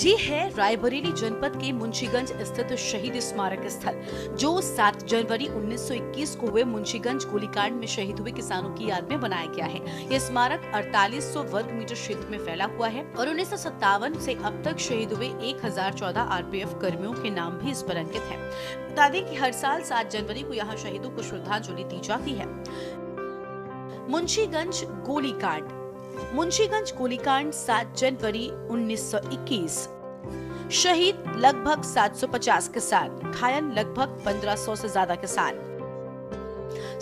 ये है रायबरेली जनपद के मुंशीगंज स्थित शहीद स्मारक स्थल, जो 7 जनवरी 1921 को हुए मुंशीगंज गोलीकांड में शहीद हुए किसानों की याद में बनाया गया है। यह स्मारक 4800 वर्ग मीटर क्षेत्र में फैला हुआ है और 1957 से अब तक शहीद हुए 1014 RPF कर्मियों के नाम भी इस पर अंकित है। बता दें कि हर साल 7 जनवरी को यहाँ शहीदों को श्रद्धांजलि दी जाती है। मुंशीगंज गोलीकांड। मुंशीगंज गोलीकांड 7 जनवरी 1921। शहीद लगभग 750 किसान, घायल लगभग 1500 से ज्यादा किसान।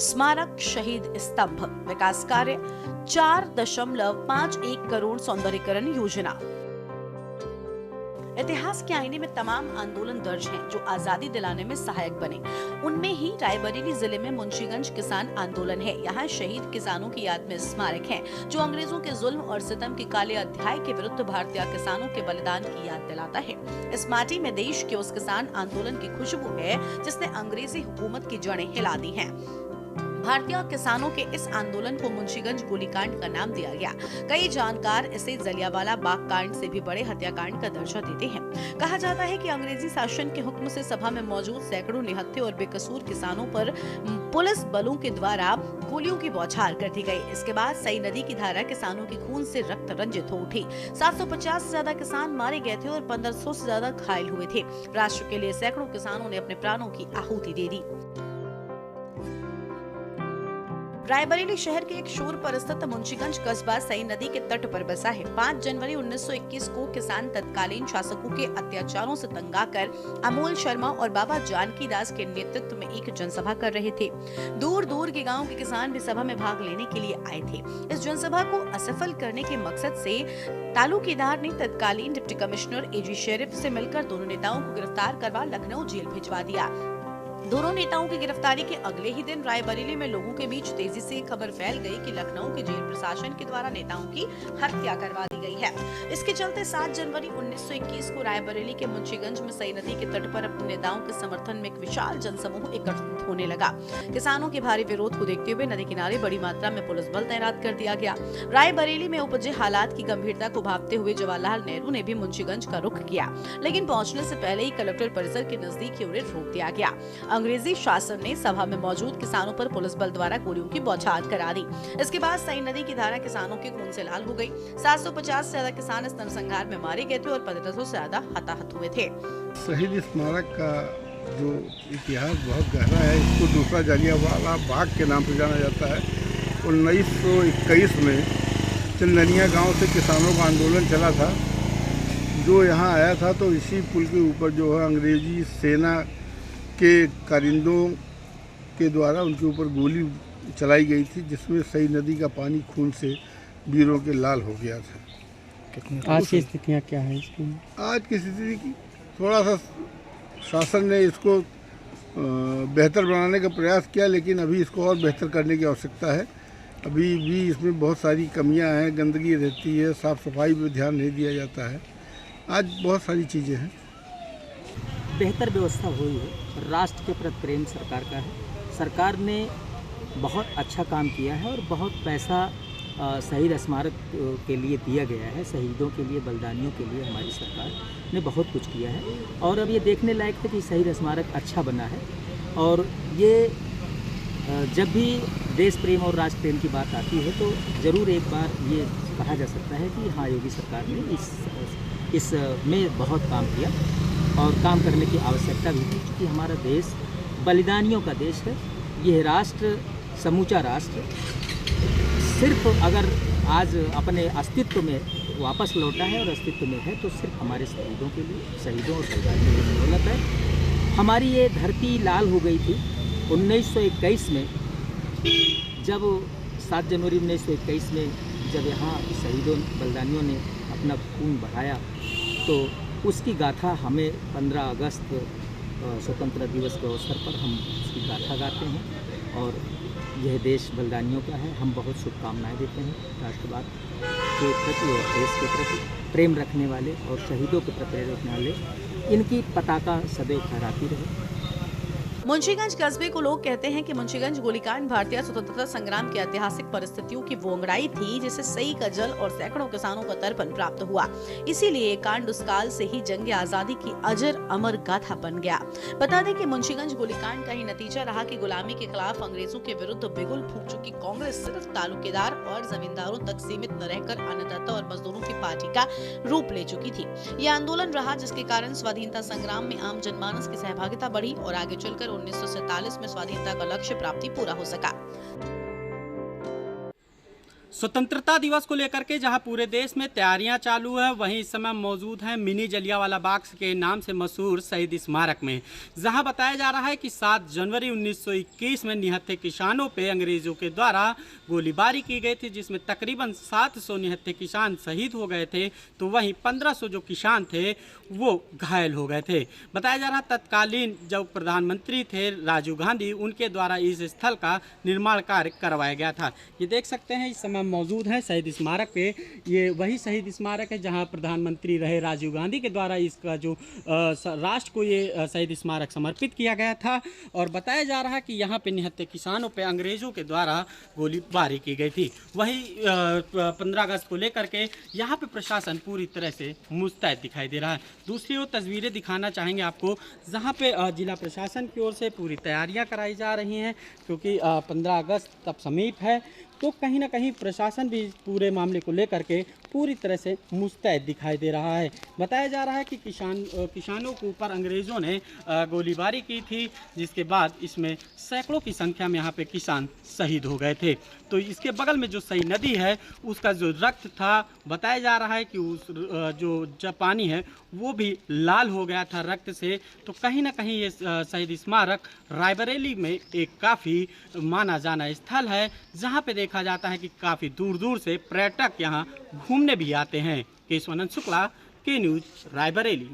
स्मारक शहीद स्तंभ। विकास कार्य 4.51 करोड़ सौंदर्यीकरण योजना। इतिहास के आईने में तमाम आंदोलन दर्ज हैं जो आजादी दिलाने में सहायक बने। उनमें ही रायबरेली जिले में मुंशीगंज किसान आंदोलन है। यहाँ शहीद किसानों की याद में स्मारक है जो अंग्रेजों के जुल्म और सितम के काले अध्याय के विरुद्ध भारतीय किसानों के बलिदान की याद दिलाता है। इस माटी में देश के उस किसान आंदोलन की खुशबू है जिसने अंग्रेजी हुकूमत की जड़ें हिला दी हैं। भारतीय किसानों के इस आंदोलन को मुंशीगंज गोलीकांड का नाम दिया गया। कई जानकार इसे जलियांवाला बाग कांड से भी बड़े हत्याकांड का दर्जा देते हैं। कहा जाता है कि अंग्रेजी शासन के हुक्म से सभा में मौजूद सैकड़ों निहत्थे और बेकसूर किसानों पर पुलिस बलों के द्वारा गोलियों की बौछार कर दी गई। इसके बाद सई नदी की धारा किसानों के खून से रक्त रंजित हो उठी। 750 से ज्यादा किसान मारे गए थे और 1500 से ज्यादा घायल हुए थे। राष्ट्र के लिए सैकड़ों किसानों ने अपने प्राणों की आहुति दे दी। रायबरेली शहर के एक शोर पर स्थित मुंशीगंज कस्बा सई नदी के तट पर बसा है। 5 जनवरी 1921 को किसान तत्कालीन शासकों के अत्याचारों से तंग आकर अमोल शर्मा और बाबा जानकी दास के नेतृत्व में एक जनसभा कर रहे थे। दूर दूर के गांव के किसान भी सभा में भाग लेने के लिए आए थे। इस जनसभा को असफल करने के मकसद से तालुकेदार ने तत्कालीन डिप्टी कमिश्नर AG शेरिफ से मिलकर दोनों नेताओं को गिरफ्तार करवा लखनऊ जेल भिजवा दिया। दोनों नेताओं की गिरफ्तारी के अगले ही दिन रायबरेली में लोगों के बीच तेजी से खबर फैल गई कि लखनऊ के जेल प्रशासन के द्वारा नेताओं की हत्या करवा दी गई है। इसके चलते 7 जनवरी 1921 को रायबरेली के मुंशीगंज में सई नदी के तट पर अपने नेताओं के समर्थन में एक विशाल जनसमूह एकत्रित होने लगा। किसानों के भारी विरोध को देखते हुए नदी किनारे बड़ी मात्रा में पुलिस बल तैनात कर दिया गया। रायबरेली में उपजे हालात की गंभीरता को भांपते हुए जवाहरलाल नेहरू ने भी मुंशीगंज का रुख किया, लेकिन पहुंचने से पहले ही कलेक्टर परिसर के नजदीक उन्हें रोक दिया गया। अंग्रेजी शासन ने सभा में मौजूद किसानों पर पुलिस बल द्वारा गोलियों की बौछार करा दी। इसके बाद सई नदी की धारा किसानों के खून से लाल हो गई। 750 से ज्यादा किसान इस नरसंहार में मारे गए थे और 1500 से ज्यादा हताहत हुए थे। शहीद स्मारक का जो इतिहास बहुत गहरा है, इसको दूसरा जलियांवाला बाग के नाम से जाना जाता है। 1921 में चंदनिया गांव से किसानों का आंदोलन चला था। जो यहाँ आया था तो इसी पुल के ऊपर जो है अंग्रेजी सेना के कारिंदों के द्वारा उनके ऊपर गोली चलाई गई थी, जिसमें सई नदी का पानी खून से वीरों के लाल हो गया था। आज की स्थितियाँ क्या है इसकी? आज की स्थिति की थोड़ा सा शासन ने इसको बेहतर बनाने का प्रयास किया, लेकिन अभी इसको और बेहतर करने की आवश्यकता है। अभी भी इसमें बहुत सारी कमियां हैं, गंदगी रहती है, साफ़ सफाई पर ध्यान नहीं दिया जाता है। आज बहुत सारी चीज़ें हैं। बेहतर व्यवस्था हुई है। राष्ट्र के प्रति प्रेम सरकार का है। सरकार ने बहुत अच्छा काम किया है और बहुत पैसा शहीद स्मारक के लिए दिया गया है। शहीदों के लिए, बलिदानियों के लिए हमारी सरकार ने बहुत कुछ किया है और अब ये देखने लायक है कि शहीद स्मारक अच्छा बना है। और ये जब भी देश प्रेम और राष्ट्र प्रेम की बात आती है तो ज़रूर एक बार ये कहा जा सकता है कि हाँ, योगी सरकार ने इस में बहुत काम किया और काम करने की आवश्यकता भी थी, क्योंकि हमारा देश बलिदानियों का देश है। यह राष्ट्र, समूचा राष्ट्र सिर्फ अगर आज अपने अस्तित्व में वापस लौटा है और अस्तित्व में है तो सिर्फ हमारे शहीदों के लिए, शहीदों और बलिदानियों की बदौलत है। हमारी ये धरती लाल हो गई थी 1921 में, जब 7 जनवरी 1921 में जब यहाँ शहीदों बलिदानियों ने अपना खून बहाया तो उसकी गाथा हमें 15 अगस्त स्वतंत्रता दिवस के अवसर पर हम उसकी गाथा गाते हैं और यह देश बलिदानियों का है। हम बहुत शुभकामनाएं देते हैं राष्ट्रवाद के प्रति और देश के प्रति प्रेम रखने वाले और शहीदों के प्रति प्रेम रखने वाले। इनकी पताका सदैव फहराती रहे। मुंशीगंज कस्बे को लोग कहते हैं कि मुंशीगंज गोलीकांड भारतीय स्वतंत्रता संग्राम की ऐतिहासिक परिस्थितियों की वो अंगड़ाई थी जिसे सई का जल और सैकड़ों किसानों का तर्पण प्राप्त हुआ। इसीलिए ये कांड उस काल से ही जंग आजादी की अजर अमर गाथा बन गया। बता दें कि मुंशीगंज गोलीकांड का ही नतीजा रहा कि गुलामी के खिलाफ अंग्रेजों के विरुद्ध बिगुल फूंक चुकी कांग्रेस सिर्फ तालुकेदार और जमींदारों तक सीमित न रहकर अन्नदाता और मजदूरों की पार्टी का रूप ले चुकी थी। यह आंदोलन रहा जिसके कारण स्वाधीनता संग्राम में आम जनमानस की सहभागिता बढ़ी और आगे चलकर 1947 में स्वाधीनता का लक्ष्य प्राप्ति पूरा हो सका। स्वतंत्रता दिवस को लेकर के जहां पूरे देश में तैयारियां चालू है, वहीं इस समय मौजूद हैं मिनी जलियांवाला बाग के नाम से मशहूर शहीद स्मारक में, जहां बताया जा रहा है कि 7 जनवरी 1921 में निहत्थे किसानों पे अंग्रेजों के द्वारा गोलीबारी की गई थी, जिसमें तकरीबन 700 निहत्थे किसान शहीद हो गए थे, तो वहीं 1500 जो किसान थे वो घायल हो गए थे। बताया जा रहा तत्कालीन जो प्रधानमंत्री थे राजीव गांधी, उनके द्वारा इस स्थल का निर्माण कार्य करवाया गया था। ये देख सकते हैं इस समय मौजूद है शहीद स्मारक पे। ये वही शहीद स्मारक है जहां प्रधानमंत्री रहे राजीव गांधी के द्वारा इसका जो राष्ट्र को ये शहीद स्मारक समर्पित किया गया था। और बताया जा रहा है कि यहाँ पे निहत्थे किसानों पे अंग्रेजों के द्वारा गोलीबारी की गई थी। वही 15 अगस्त को लेकर के यहाँ पे प्रशासन पूरी तरह से मुस्तैद दिखाई दे रहा है। दूसरी ओर तस्वीरें दिखाना चाहेंगे आपको, जहाँ पे जिला प्रशासन की ओर से पूरी तैयारियाँ कराई जा रही हैं, क्योंकि 15 अगस्त अब समीप है, तो कहीं ना कहीं प्रशासन भी पूरे मामले को लेकर के पूरी तरह से मुस्तैद दिखाई दे रहा है। बताया जा रहा है कि किसानों के ऊपर अंग्रेज़ों ने गोलीबारी की थी, जिसके बाद इसमें सैकड़ों की संख्या में यहाँ पे किसान शहीद हो गए थे। तो इसके बगल में जो सई नदी है उसका जो रक्त था, बताया जा रहा है कि उस जो पानी है वो भी लाल हो गया था रक्त से। तो कहीं ना कहीं ये शहीद स्मारक रायबरेली में एक काफ़ी माना जाना स्थल है, जहाँ पे देखा जाता है कि काफ़ी दूर दूर से पर्यटक यहाँ घूमने भी आते हैं। केशवानंद शुक्ला, के न्यूज़, रायबरेली।